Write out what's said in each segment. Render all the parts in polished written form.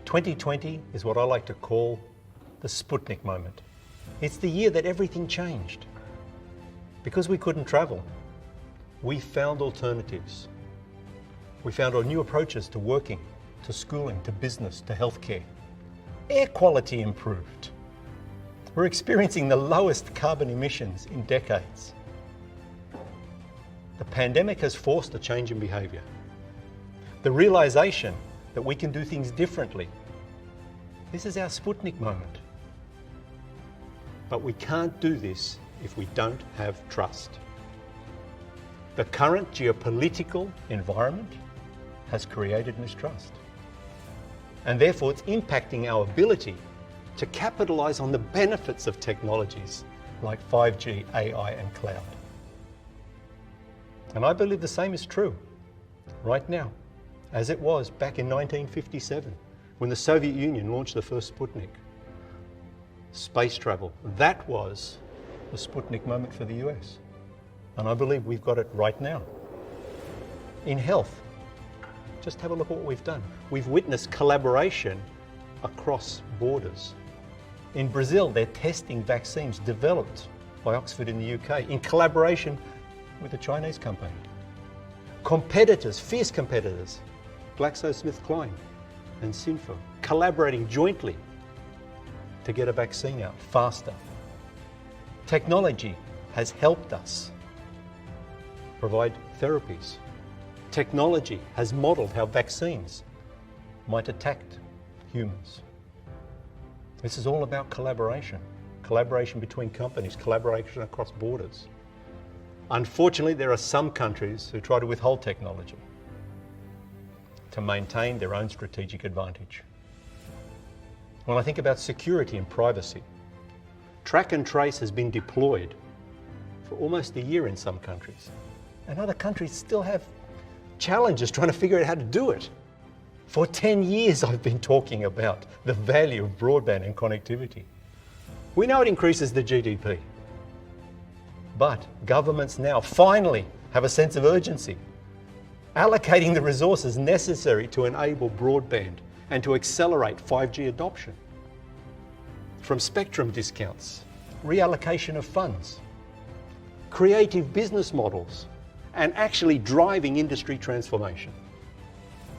2020 is what I like to call the Sputnik moment. It's the year that everything changed. Because we couldn't travel, we found alternatives. We found new approaches to working, to schooling, to business, to healthcare. Air quality improved. We're experiencing the lowest carbon emissions in decades. The pandemic has forced a change in behaviour. The realisation that we can do things differently. This is our Sputnik moment. But we can't do this if we don't have trust. The current geopolitical environment has created mistrust. And therefore it's impacting our ability to capitalise on the benefits of technologies like 5G, AI and cloud. And I believe the same is true right now, as it was back in 1957, when the Soviet Union launched the first Sputnik. Space travel, that was the Sputnik moment for the US. And I believe we've got it right now. In health, just have a look at what we've done. We've witnessed collaboration across borders. In Brazil, they're testing vaccines developed by Oxford in the UK in collaboration with a Chinese company. Competitors, fierce competitors, GlaxoSmithKline and Sinpho, collaborating jointly to get a vaccine out faster. Technology has helped us provide therapies. Technology has modelled how vaccines might attack humans. This is all about collaboration. Collaboration between companies, collaboration across borders. Unfortunately, there are some countries who try to withhold technology to maintain their own strategic advantage. When I think about security and privacy, track and trace has been deployed for almost a year in some countries, and other countries still have challenges trying to figure out how to do it. For 10 years I've been talking about the value of broadband and connectivity. We know it increases the GDP, but governments now finally have a sense of urgency, allocating the resources necessary to enable broadband and to accelerate 5G adoption. From spectrum discounts, reallocation of funds, creative business models, and actually driving industry transformation.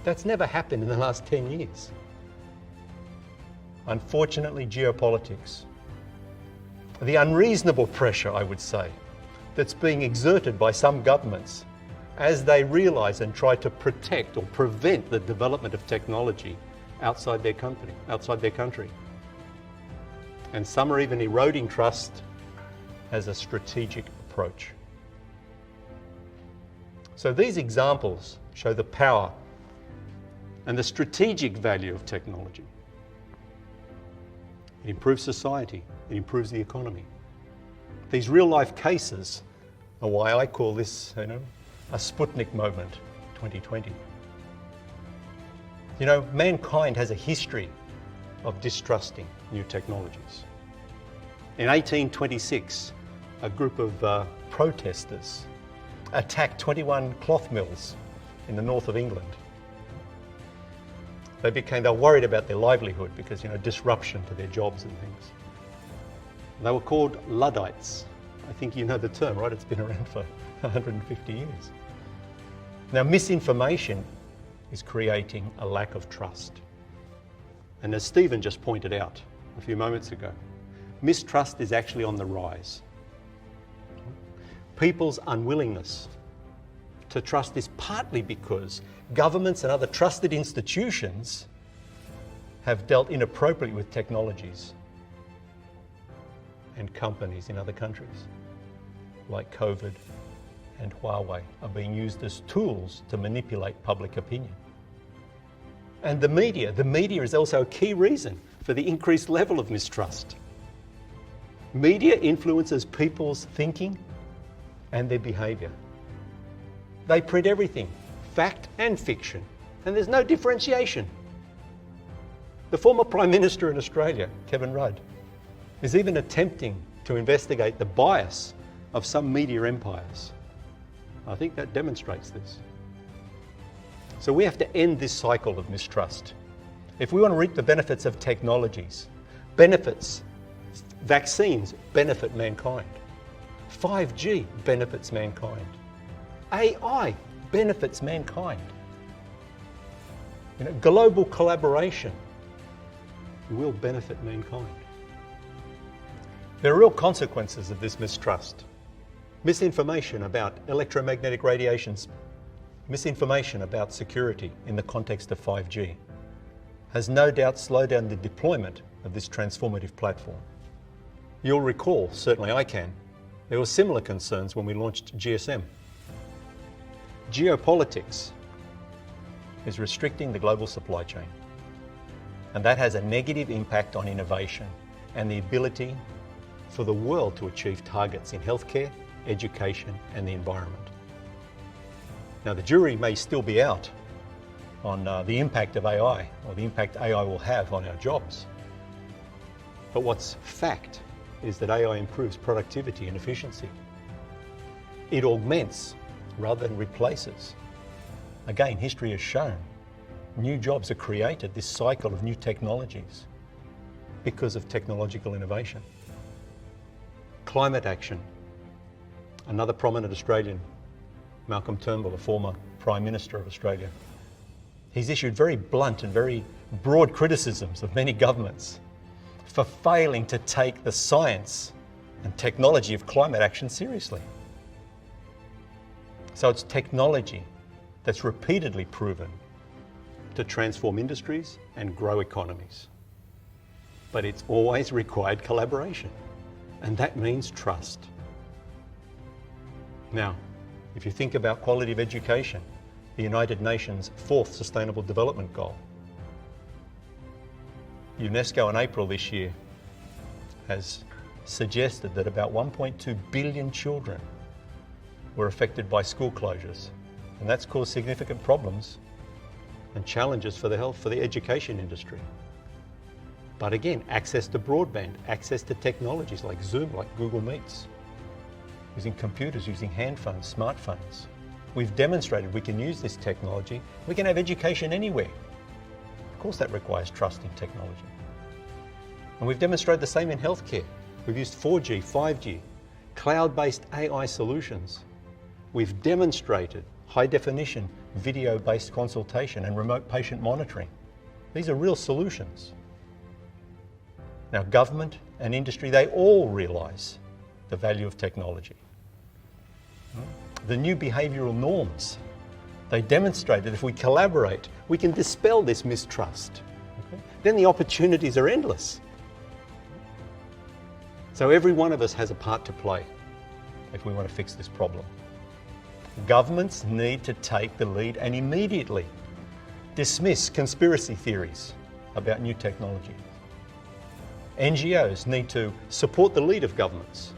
That's never happened in the last 10 years. Unfortunately, geopolitics, the unreasonable pressure, I would say, that's being exerted by some governments as they realise and try to protect or prevent the development of technology outside their country. And some are even eroding trust as a strategic approach. So these examples show the power and the strategic value of technology. It improves society, it improves the economy. These real-life cases are why I call this, a Sputnik moment, 2020. Mankind has a history of distrusting new technologies. In 1826, a group of protesters attacked 21 cloth mills in the north of England. They were worried about their livelihood because, disruption to their jobs and things. They were called Luddites. I think you know the term, right? It's been around for 150 years. Now, misinformation is creating a lack of trust. And as Stephen just pointed out a few moments ago, mistrust is actually on the rise. People's unwillingness to trust is partly because governments and other trusted institutions have dealt inappropriately with technologies and companies in other countries, like COVID and Huawei, are being used as tools to manipulate public opinion. And the media is also a key reason for the increased level of mistrust. Media influences people's thinking and their behaviour. They print everything, fact and fiction, and there's no differentiation. The former Prime Minister in Australia, Kevin Rudd, is even attempting to investigate the bias of some media empires. I think that demonstrates this. So we have to end this cycle of mistrust If we want to reap the benefits of technologies, vaccines benefit mankind. 5G benefits mankind. AI benefits mankind. Global collaboration will benefit mankind. There are real consequences of this mistrust. Misinformation about electromagnetic radiations, misinformation about security in the context of 5G has no doubt slowed down the deployment of this transformative platform. You'll recall, certainly I can, there were similar concerns when we launched GSM. Geopolitics is restricting the global supply chain, and that has a negative impact on innovation and the ability for the world to achieve targets in healthcare, education, and the environment. Now, the jury may still be out on the impact of AI or the impact AI will have on our jobs. But what's fact is that AI improves productivity and efficiency. It augments rather than replaces. Again, history has shown new jobs are created, this cycle of new technologies, because of technological innovation. Climate action. Another prominent Australian, Malcolm Turnbull, a former Prime Minister of Australia, he's issued very blunt and very broad criticisms of many governments for failing to take the science and technology of climate action seriously. So it's technology that's repeatedly proven to transform industries and grow economies. But it's always required collaboration, and that means trust. Now, if you think about quality of education, the United Nations' 4th Sustainable Development Goal, UNESCO in April this year has suggested that about 1.2 billion children were affected by school closures, and that's caused significant problems and challenges for the education industry. But again, access to broadband, access to technologies like Zoom, like Google Meets, using computers, using hand phones, smartphones. We've demonstrated we can use this technology. We can have education anywhere. Of course, that requires trust in technology. And we've demonstrated the same in healthcare. We've used 4G, 5G, cloud-based AI solutions. We've demonstrated high-definition video-based consultation and remote patient monitoring. These are real solutions. Now, government and industry, they all realise the value of technology. The new behavioural norms, they demonstrate that if we collaborate, we can dispel this mistrust. Okay? Then the opportunities are endless. So every one of us has a part to play if we want to fix this problem. Governments need to take the lead and immediately dismiss conspiracy theories about new technology. NGOs need to support the lead of governments.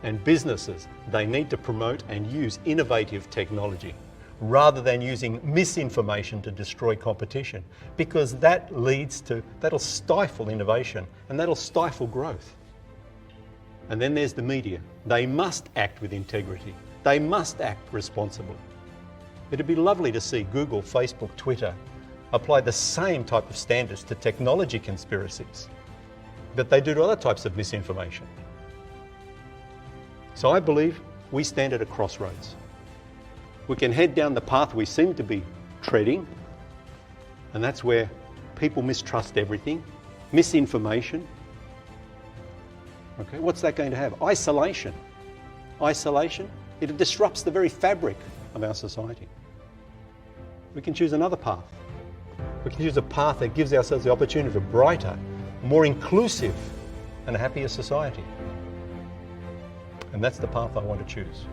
And businesses, they need to promote and use innovative technology rather than using misinformation to destroy competition, because that'll stifle innovation and that'll stifle growth. And then there's the media. They must act with integrity. They must act responsibly. It'd be lovely to see Google, Facebook, Twitter apply the same type of standards to technology conspiracies that they do to other types of misinformation. So I believe we stand at a crossroads. We can head down the path we seem to be treading, and that's where people mistrust everything, misinformation. Okay, what's that going to have? Isolation. Isolation, it disrupts the very fabric of our society. We can choose another path. We can choose a path that gives ourselves the opportunity for a brighter, more inclusive and a happier society. And that's the path I want to choose.